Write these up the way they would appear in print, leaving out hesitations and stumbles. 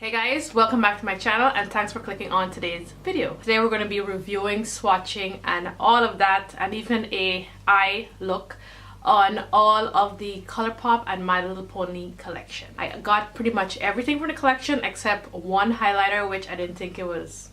Hey guys, welcome back to my channel and thanks for clicking on today's video. Today we're going to be reviewing, swatching and all of that, and even a eye look on all of the Colourpop and My Little Pony collection. I got pretty much everything from the collection except one highlighter, which I didn't think it was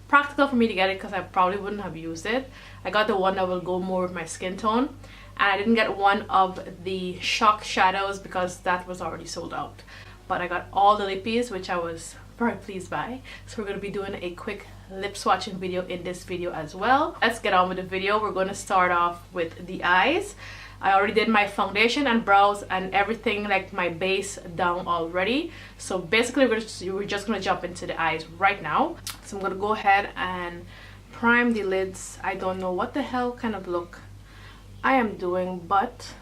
practical for me to get it because I probably wouldn't have used it. I got the one that will go more with my skin tone, and I didn't get one of the shock shadows because that was already sold out. But I got all the lippies, which I was very pleased by. So we're going to be doing a quick lip swatching video in this video as well. Let's get on with the video. We're going to start off with the eyes. I already did my foundation and brows and everything, like my base down already. So basically we're just going to jump into the eyes right now. So I'm going to go ahead and prime the lids. I don't know what the hell kind of look I am doing, but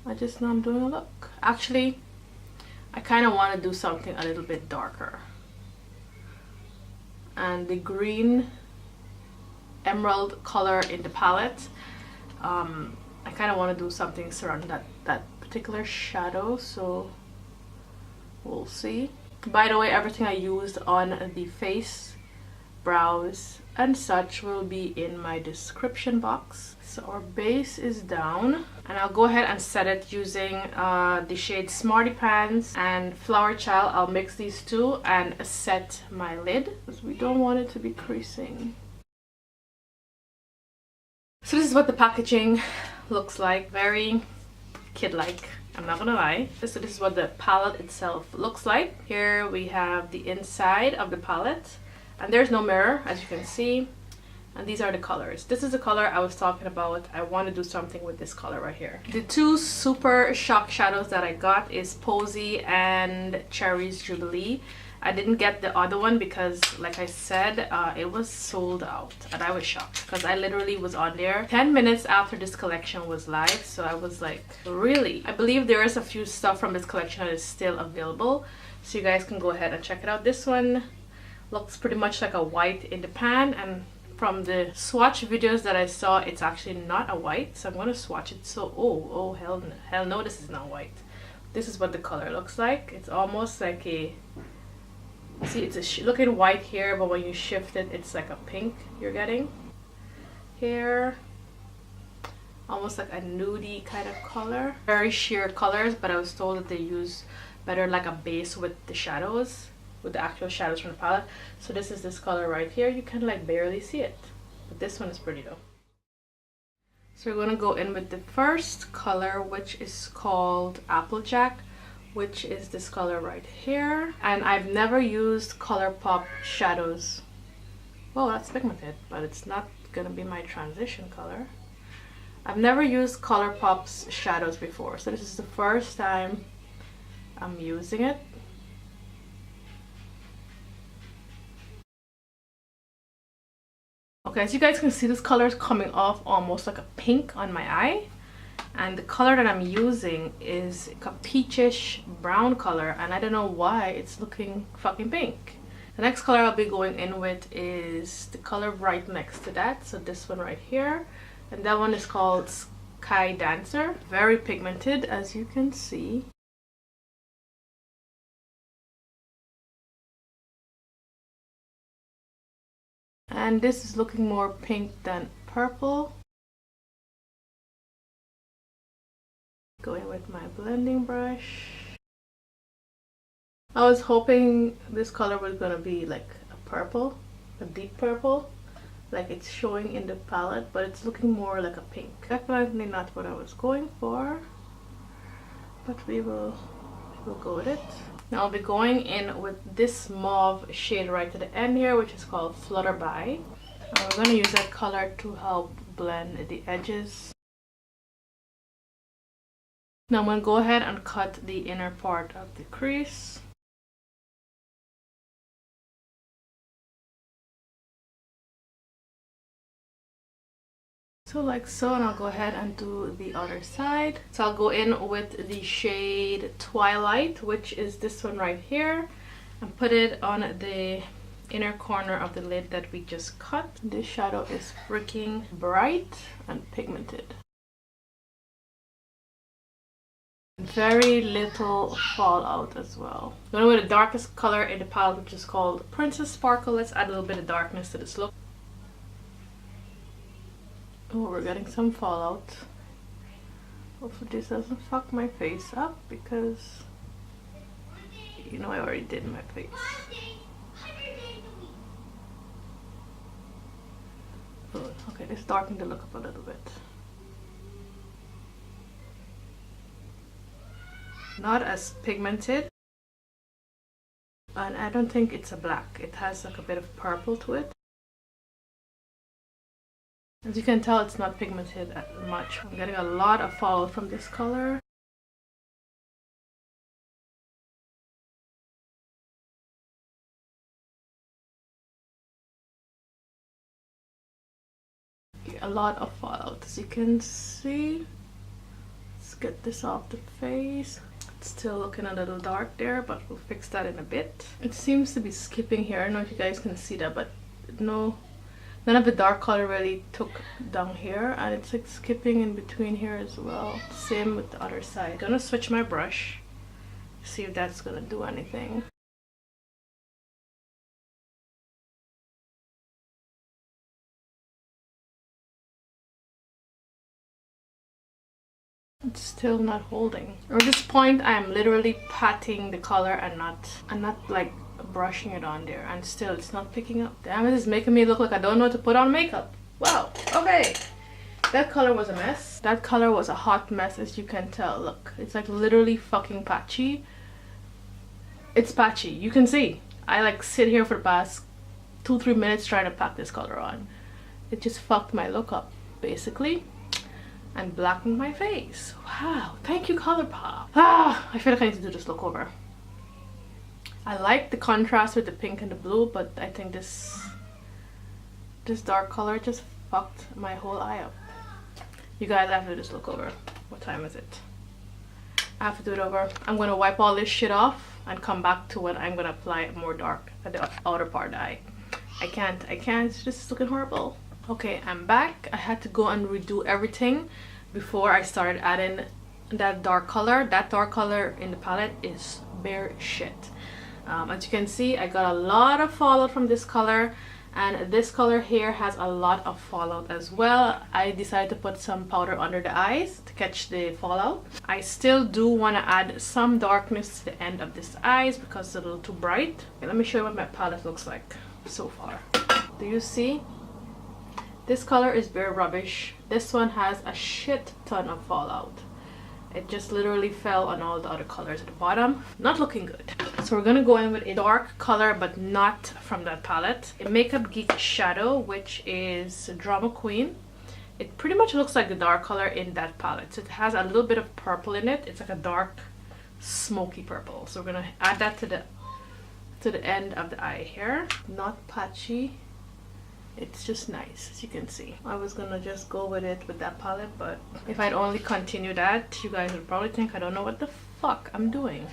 I just know I'm doing a look. Actually, I kind of want to do something a little bit darker, and the green emerald color in the palette, I kind of want to do something surrounding that particular shadow, so we'll see. By the way, everything I used on the face, brows and such will be in my description box. So our base is down, and I'll go ahead and set it using the shade Smarty Pants and Flower Child. I'll mix these two and set my lid because we don't want it to be creasing. So this is what the packaging looks like. Very kid-like, I'm not gonna lie. So this is what the palette itself looks like. Here we have the inside of the palette, and there's no mirror, as you can see. And these are the colors. This is the color I was talking about. I want to do something with this color right here. The two super shock shadows that I got is Posy and Cherry's Jubilee. I didn't get the other one because, like I said, it was sold out, and I was shocked because I literally was on there 10 minutes after this collection was live. So I was like, really? I believe there is a few stuff from this collection that is still available, so you guys can go ahead and check it out. This one looks pretty much like a white in the pan, and from the swatch videos that I saw, it's actually not a white, so I'm going to swatch it. So oh hell no, this is not white. This is what the color looks like. It's almost like a, see, it's looking white here, but when you shift it, it's like a pink you're getting here. Almost like a nudie kind of color. Very sheer colors, but I was told that they use better like a base with the shadows, with the actual shadows from the palette. So this is this color right here. You can like barely see it, but this one is pretty though. So we're going to go in with the first color, which is called Applejack, which is this color right here. And I've never used Colourpop shadows. Well, that's pigmented, but it's not gonna be my transition color. I've never used Colourpop's shadows before, so this is the first time I'm using it. Okay, as you guys can see, this color is coming off almost like a pink on my eye, and the color that I'm using is a peachish brown color, and I don't know why it's looking fucking pink. The next color I'll be going in with is the color right next to that, so this one right here, and that one is called Sky Dancer. Very pigmented, as you can see. And this is looking more pink than purple. Going with my blending brush. I was hoping this color was gonna be like a purple, a deep purple, like it's showing in the palette, but it's looking more like a pink. Definitely not what I was going for, but we will go with it. Now I'll be going in with this mauve shade right to the end here, which is called Flutterby. And we're going to use that color to help blend the edges. Now I'm going to go ahead and cut the inner part of the crease. So like so, and I'll go ahead and do the other side. So I'll go in with the shade Twilight, which is this one right here, and put it on the inner corner of the lid that we just cut. This shadow is freaking bright and pigmented. very little fallout as well. Going with the darkest color in the palette, which is called Princess Sparkle. Let's add a little bit of darkness to this look. Oh, we're getting some fallout. Hopefully this doesn't fuck my face up, because you know I already did my face. Good. Okay, let's darken the look up a little bit. Not as pigmented, and I don't think it's a black. It has like a bit of purple to it. As you can tell, it's not pigmented much. I'm getting a lot of fallout from this color. A lot of fallout, as you can see. Let's get this off the face. It's still looking a little dark there, but we'll fix that in a bit. It seems to be skipping here. I don't know if you guys can see that, but no, none of the dark color really took down here, and it's like skipping in between here as well. Same with the other side. I'm gonna switch my brush, see if that's gonna do anything. It's still not holding. At this point, I am literally patting the color and not like brushing it on there, and still it's not picking up. Damn, it is making me look like I don't know how to put on makeup. Wow. Okay, that color was a mess. That color was a hot mess, as you can tell. Look, it's like literally fucking patchy. It's patchy, you can see. I like sit here for the past 2-3 minutes trying to pack this color on. It just fucked my look up basically, and blackened my face. Wow, thank you Colourpop. I feel like I need to do this look over. I like the contrast with the pink and the blue, but I think this dark color just fucked my whole eye up. You guys, I have to do this look over. What time is it? I have to do it over. I'm gonna wipe all this shit off and come back to when I'm gonna apply more dark at the outer part of the eye. I can't, it's just looking horrible. Okay, I'm back. I had to go and redo everything before I started adding that dark color. That dark color in the palette is bare shit. As you can see, I got a lot of fallout from this color, and this color here has a lot of fallout as well. I decided to put some powder under the eyes to catch the fallout. I still do want to add some darkness to the end of this eyes because it's a little too bright. Okay, let me show you what my palette looks like so far. Do you see? This color is bare rubbish. This one has a shit ton of fallout. It just literally fell on all the other colors at the bottom. Not looking good. So we're gonna go in with a dark color, but not from that palette. A Makeup Geek Shadow, which is Drama Queen. It pretty much looks like the dark color in that palette. So it has a little bit of purple in it. It's like a dark smoky purple. So we're gonna add that to the end of the eye here. Not patchy. It's just nice, as you can see. I was gonna just go with it with that palette, but if I'd only continue that, you guys would probably think I don't know what the fuck I'm doing.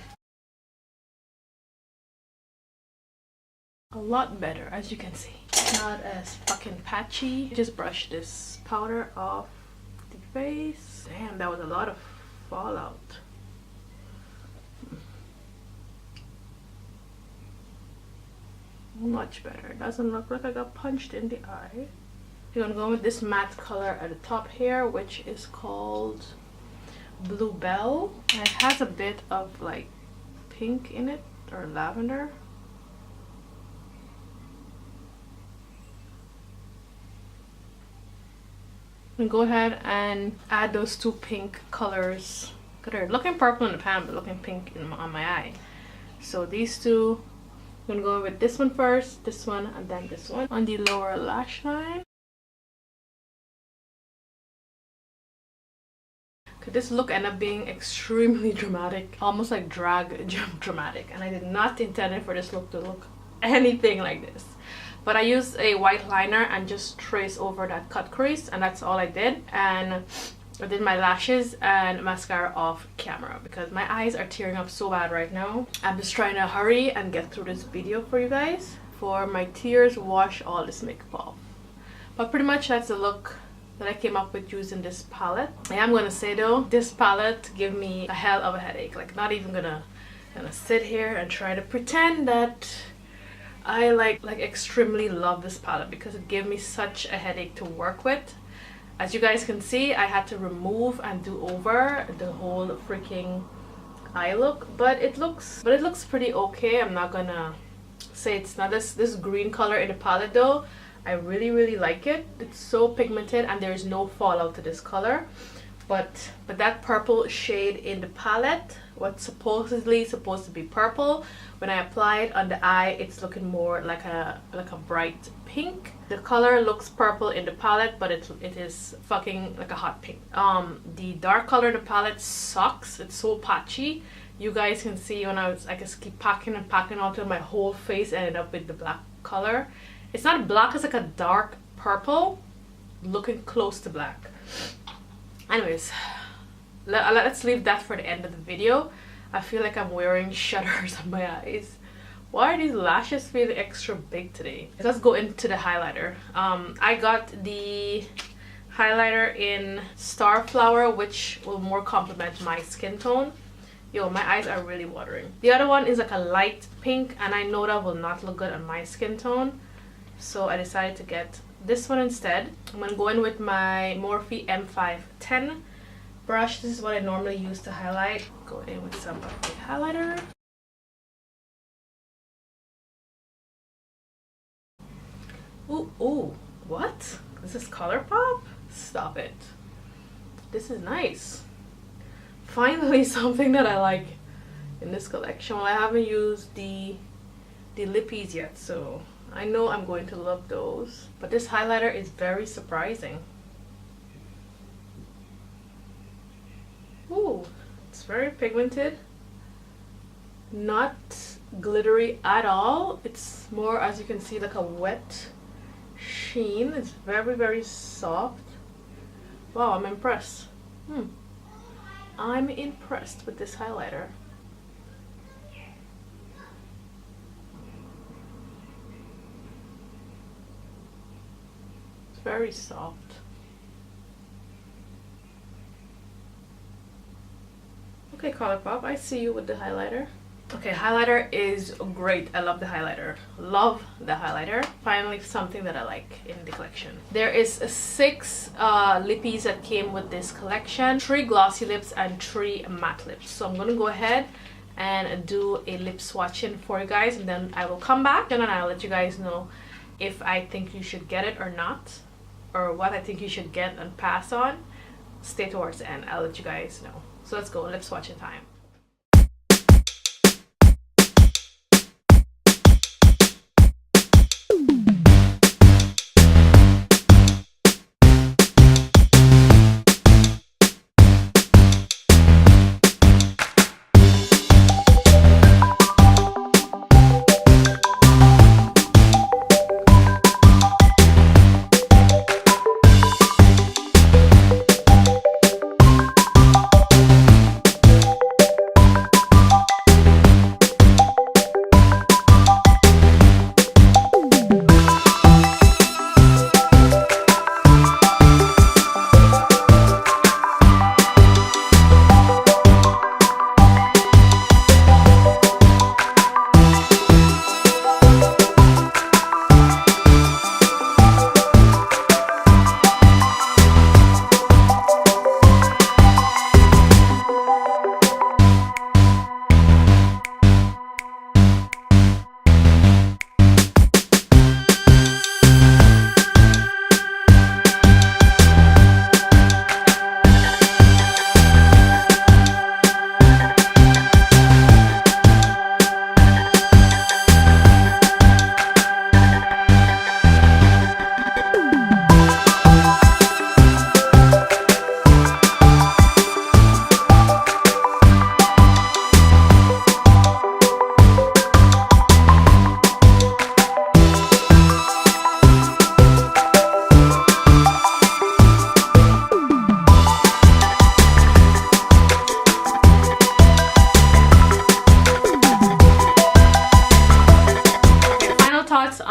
A lot better, as you can see. Not as fucking patchy. Just brush this powder off the face. Damn, that was a lot of fallout. Much better. It doesn't look like I got punched in the eye. You're gonna go with this matte color at the top here, which is called Bluebell. And it has a bit of like pink in it, or lavender. And go ahead and add those two pink colors. They're looking purple in the pan, but looking pink on my eye. So these two, I'm gonna go with this one first, this one, and then this one on the lower lash line. Okay, this look ended up being extremely dramatic, almost like drag dramatic, and I did not intend for this look to look anything like this. But I used a white liner and just trace over that cut crease, and that's all I did. And I did my lashes and mascara off camera because my eyes are tearing up so bad right now. I'm just trying to hurry and get through this video for you guys. For my tears, wash all this makeup off. But pretty much that's the look that I came up with using this palette. I am gonna say though, this palette gave me a hell of a headache. Like, not even gonna sit here and try to pretend that I like extremely love this palette, because it gave me such a headache to work with. As you guys can see, I had to remove and do over the whole freaking eye look, but it looks pretty okay. I'm not gonna say it's not. This green color in the palette though, I really like it. It's so pigmented and there's no fallout to this color. But that purple shade in the palette, what's supposedly supposed to be purple, when I apply it on the eye, it's looking more like a bright pink. The color looks purple in the palette, but it is fucking like a hot pink. The dark color in the palette sucks. It's so patchy. You guys can see when I just keep packing and packing until my whole face ended up with the black color. It's not black, it's like a dark purple looking close to black. Anyways, let's leave that for the end of the video. I feel like I'm wearing shutters on my eyes. Why are these lashes feeling extra big today? Let's go into the highlighter. I got the highlighter in Starflower, which will more complement my skin tone. Yo, my eyes are really watering. The other one is like a light pink, and I know that will not look good on my skin tone, so I decided to get this one instead. I'm gonna go in with my Morphe M510 brush. This is what I normally use to highlight. Go in with some of the highlighter. Ooh, what? This is Colourpop? Stop it. This is nice. Finally something that I like in this collection. Well, I haven't used the lippies yet, so I know I'm going to love those. But this highlighter is very surprising. Ooh, it's very pigmented. Not glittery at all. It's more, as you can see, like a wet sheen. It's very soft. Wow, I'm impressed. I'm impressed with this highlighter. It's very soft. Okay, Colourpop, I see you with the highlighter. Okay, highlighter is great. I love the highlighter. Love the highlighter. Finally, something that I like in the collection. There is 6 lippies that came with this collection. 3 glossy lips and 3 matte lips. So I'm gonna go ahead and do a lip swatching for you guys, and then I will come back and then I'll let you guys know if I think you should get it or not, or what I think you should get and pass on. Stay towards the end. I'll let you guys know. So let's go, lip swatching time.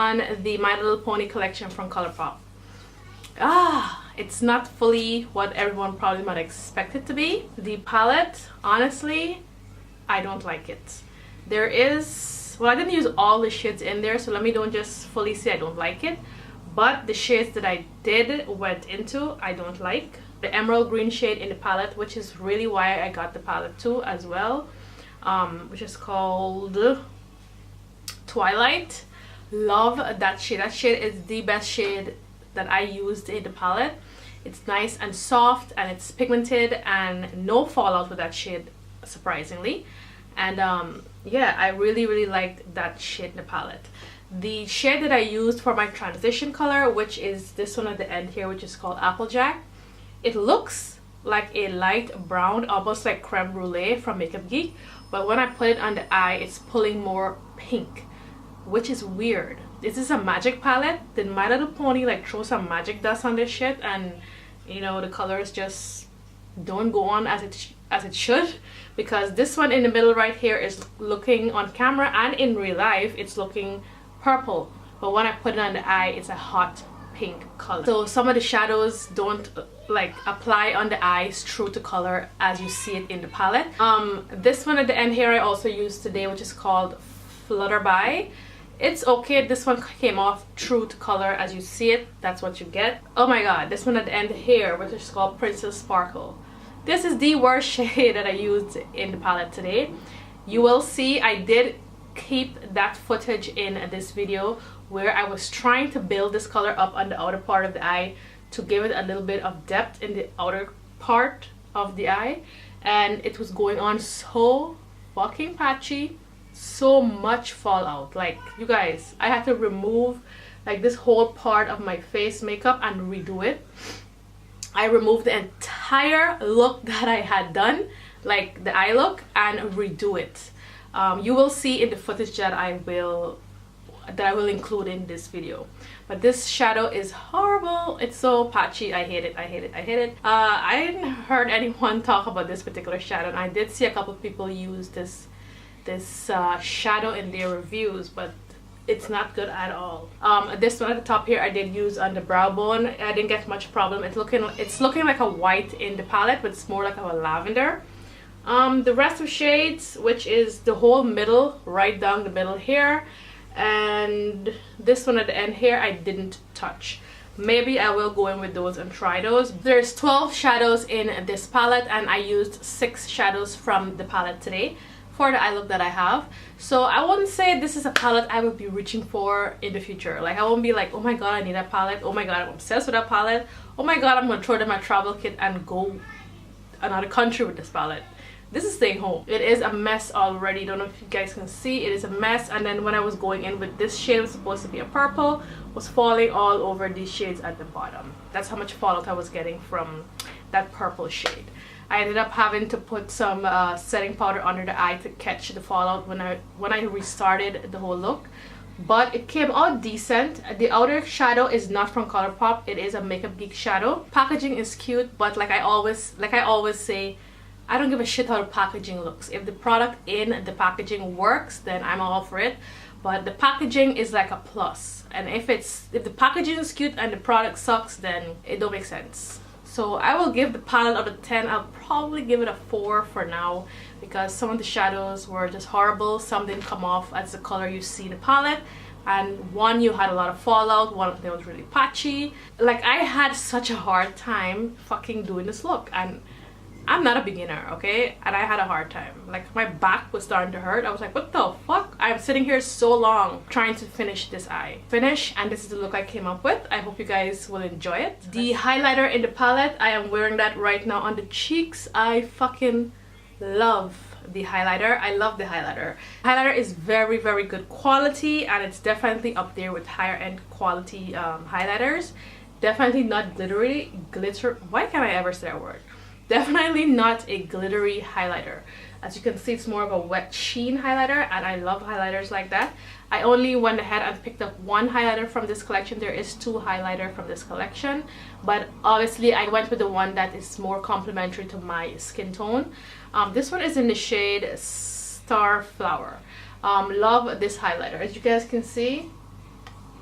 On the My Little Pony collection from Colourpop. It's not fully what everyone probably might expect it to be. The palette, honestly, I don't like it. There is, well, I didn't use all the shades in there, so let me don't just fully say I don't like it. But the shades that I went into, I don't like. The emerald green shade in the palette, which is really why I got the palette too as well, which is called Twilight. Love that shade. That shade is the best shade that I used in the palette. It's nice and soft and it's pigmented and no fallout with that shade, surprisingly. And yeah, I really liked that shade in the palette. The shade that I used for my transition color, which is this one at the end here, which is called Applejack, it looks like a light brown, almost like creme brulee from Makeup Geek, but when I put it on the eye, it's pulling more pink, which is weird. This is a magic palette. Did My Little Pony like throw some magic dust on this shit, and you know, the colors just don't go on as it should? Because this one in the middle right here is looking on camera and in real life it's looking purple, but when I put it on the eye, it's a hot pink color. So some of the shadows don't like apply on the eyes true to color as you see it in the palette. This one at the end here I also used today, which is called Flutterby. It's okay. This one came off true to color as you see it. That's what you get. Oh my god, this one at the end here, which is called Princess Sparkle. This is the worst shade that I used in the palette today. You will see I did keep that footage in this video where I was trying to build this color up on the outer part of the eye to give it a little bit of depth in the outer part of the eye, and it was going on so fucking patchy, so much fallout. Like, you guys, I had to remove like this whole part of my face makeup and redo it. I removed the entire look that I had done, like the eye look, and redo it. You will see in the footage that I will include in this video. But this shadow is horrible. It's so patchy. I hate it. I hate it. I hate it. I didn't heard anyone talk about this particular shadow, and I did see a couple of people use this shadow in their reviews, but it's not good at all. This one at the top here I did use on the brow bone. I didn't get much problem. It's looking like a white in the palette, but it's more like a lavender. The rest of shades, which is the whole middle, right down the middle here, and this one at the end here, I didn't touch. Maybe I will go in with those and try those. There's 12 shadows in this palette, and I used 6 shadows from the palette today for the eye look that I have. So I wouldn't say this is a palette I would be reaching for in the future. Like, I won't be like, oh my god, I need a palette, oh my god, I'm obsessed with that palette, oh my god, I'm gonna throw it in my travel kit and go another country with this palette. This is staying home. It is a mess already. Don't know if you guys can see, it is a mess. And then when I was going in with this shade, was supposed to be a purple, was falling all over these shades at the bottom. That's how much fallout I was getting from that purple shade. I ended up having to put some setting powder under the eye to catch the fallout when I restarted the whole look. But it came out decent. The outer shadow is not from Colourpop. It is a Makeup Geek shadow. Packaging is cute, but like I always say, I don't give a shit how the packaging looks. If the product in the packaging works, then I'm all for it. But the packaging is like a plus. And if the packaging is cute and the product sucks, then it don't make sense. So I will give the palette out of 10. I'll probably give it a 4 for now, because some of the shadows were just horrible. Some didn't come off as the color you see in the palette. And one, you had a lot of fallout. One of them was really patchy. Like, I had such a hard time fucking doing this look. And I'm not a beginner, okay? And I had a hard time. Like, my back was starting to hurt. I was like, what the fuck? I'm sitting here so long trying to finish this eye. And this is the look I came up with. I hope you guys will enjoy it. The highlighter in the palette, I am wearing that right now on the cheeks. I fucking love the highlighter. I love the highlighter. Highlighter is very, very good quality, and it's definitely up there with higher end quality highlighters. Definitely not glitter. Why can't I ever say that word? Definitely not a glittery highlighter. As you can see, it's more of a wet sheen highlighter, and I love highlighters like that. I only went ahead and picked up one highlighter from this collection. There is 2 highlighters from this collection, but obviously I went with the one that is more complementary to my skin tone. This one is in the shade Starflower. Love this highlighter. As you guys can see,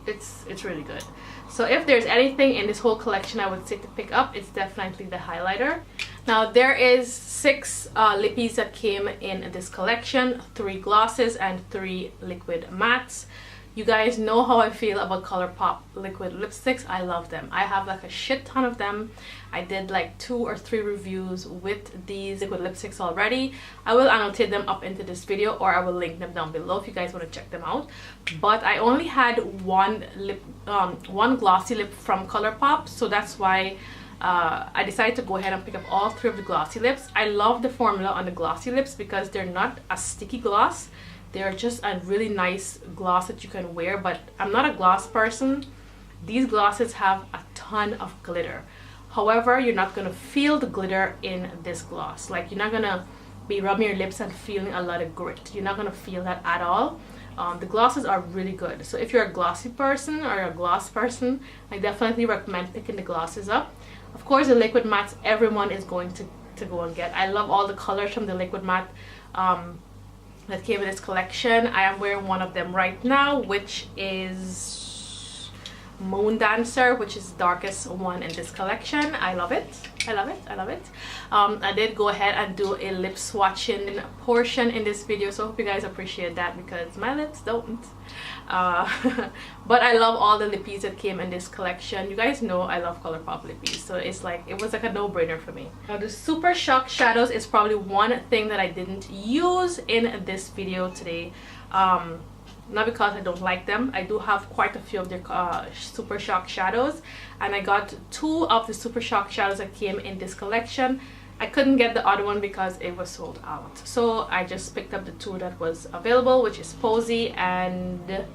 it's really good. So if there's anything in this whole collection I would say to pick up, it's definitely the highlighter. Now there is 6 lippies that came in this collection, 3 glosses and 3 liquid mattes. You guys know how I feel about Colourpop liquid lipsticks. I love them. I have like a shit ton of them. I did like 2 or 3 reviews with these liquid lipsticks already. I will annotate them up into this video, or I will link them down below if you guys want to check them out. But I only had one glossy lip from Colourpop, so that's why I decided to go ahead and pick up all 3 of the glossy lips. I love the formula on the glossy lips because they're not a sticky gloss. They're just a really nice gloss that you can wear, but I'm not a gloss person. These glosses have a ton of glitter. However, you're not going to feel the glitter in this gloss. Like, you're not going to be rubbing your lips and feeling a lot of grit. You're not going to feel that at all. The glosses are really good. So if you're a glossy person or a gloss person, I definitely recommend picking the glosses up. Of course, the liquid mattes, everyone is going to go and get. I love all the colors from the liquid matte that came in this collection. I am wearing one of them right now, which is Moon Dancer, which is the darkest one in this collection. I love it. I love it. I love it. I did go ahead and do a lip swatching portion in this video, so I hope you guys appreciate that because my lips don't. But I love all the lippies that came in this collection. You guys know I love Colourpop lippies, so it's like, it was like a no-brainer for me. Now the Super Shock shadows is probably one thing that I didn't use in this video today. Not because I don't like them. I do have quite a few of their Super Shock shadows, and I got 2 of the Super Shock shadows that came in this collection. I couldn't get the other one because it was sold out, so I just picked up the 2 that was available, which is Posy and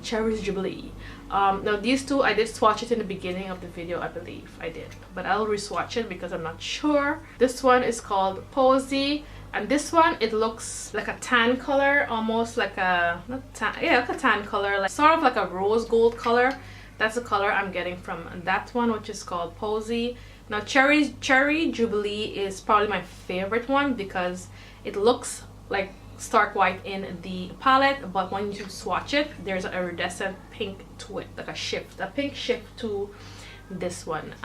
Cherry's Jubilee. Now these 2 I did swatch it in the beginning of the video, I believe I did, but I'll re-swatch it because I'm not sure. This one is called Posy, and this one, it looks like a tan color, almost like a, not tan, yeah, like a tan color, like sort of like a rose gold color. That's the color I'm getting from that one, which is called Posy. Now Cherry Jubilee is probably my favorite one because it looks like stark white in the palette, but when you swatch it, there's a iridescent pink to it, like a pink shift to this one.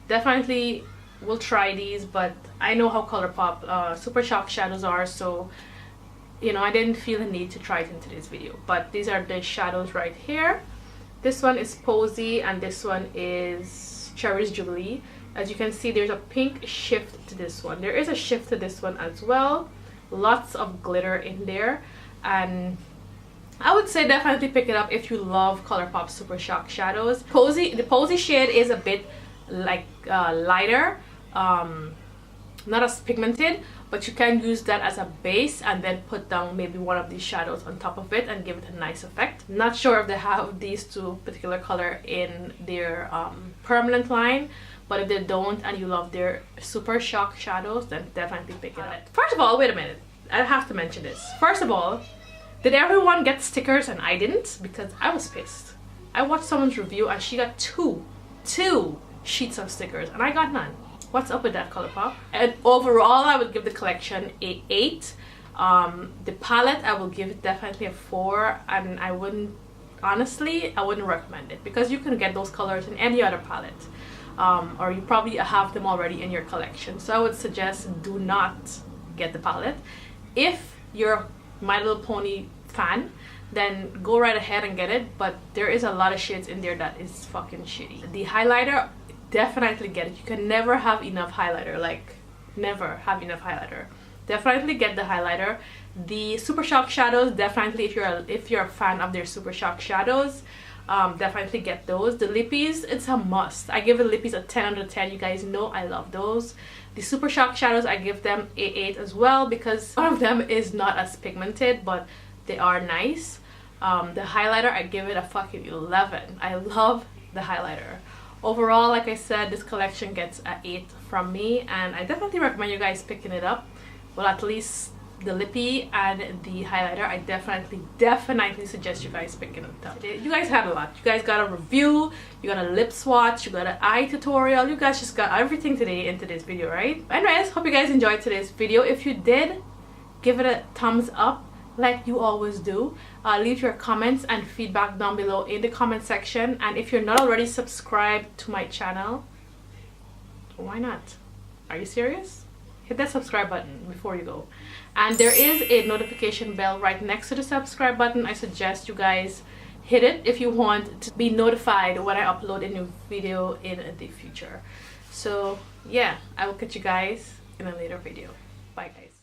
Definitely will try these, but I know how Colourpop Super Shock shadows are, so you know, I didn't feel the need to try it into this video. But these are the shadows right here. This one is Posy and this one is Cherry's Jubilee. As you can see, there's a pink shift to this one. There is a shift to this one as well. Lots of glitter in there, and I would say definitely pick it up if you love Colourpop Super Shock shadows. The Posy shade is a bit like lighter, not as pigmented, but you can use that as a base and then put down maybe one of these shadows on top of it and give it a nice effect. Not sure if they have these 2 particular color in their permanent line, but if they don't and you love their Super Shock shadows, then definitely pick it up. First of all, wait a minute, I have to mention this. First of all, did everyone get stickers and I didn't? Because I was pissed. I watched someone's review and she got two sheets of stickers and I got none. What's up with that, Colourpop? And overall, I would give the collection a 8. The palette, I will give it definitely a 4, and I wouldn't, honestly, I wouldn't recommend it because you can get those colors in any other palette, or you probably have them already in your collection. So I would suggest do not get the palette. If you're a My Little Pony fan, then go right ahead and get it, but there is a lot of shades in there that is fucking shitty. The highlighter, definitely get it. You can never have enough highlighter, like never have enough highlighter. Definitely get the highlighter. The Super Shock shadows, definitely if you're a fan of their Super Shock shadows, definitely get those. The lippies, it's a must. I give the lippies a 10 out of 10. You guys know I love those. The Super Shock shadows, I give them a 8 as well because one of them is not as pigmented, but they are nice. The highlighter, I give it a fucking 11. I love the highlighter. Overall, like I said, this collection gets an 8 from me, and I definitely recommend you guys picking it up. Well, at least the lippy and the highlighter, I definitely suggest you guys picking it up. You guys had a lot. You guys got a review, you got a lip swatch, you got an eye tutorial. You guys just got everything today into this video, right? Anyways, hope you guys enjoyed today's video. If you did, give it a thumbs up. like you always do. Leave your comments and feedback down below in the comment section, and if you're not already subscribed to my channel, why not? Are you serious? Hit that subscribe button before you go. And there is a notification bell right next to the subscribe button. I suggest you guys hit it if you want to be notified when I upload a new video in the future. So yeah, I will catch you guys in a later video. Bye guys.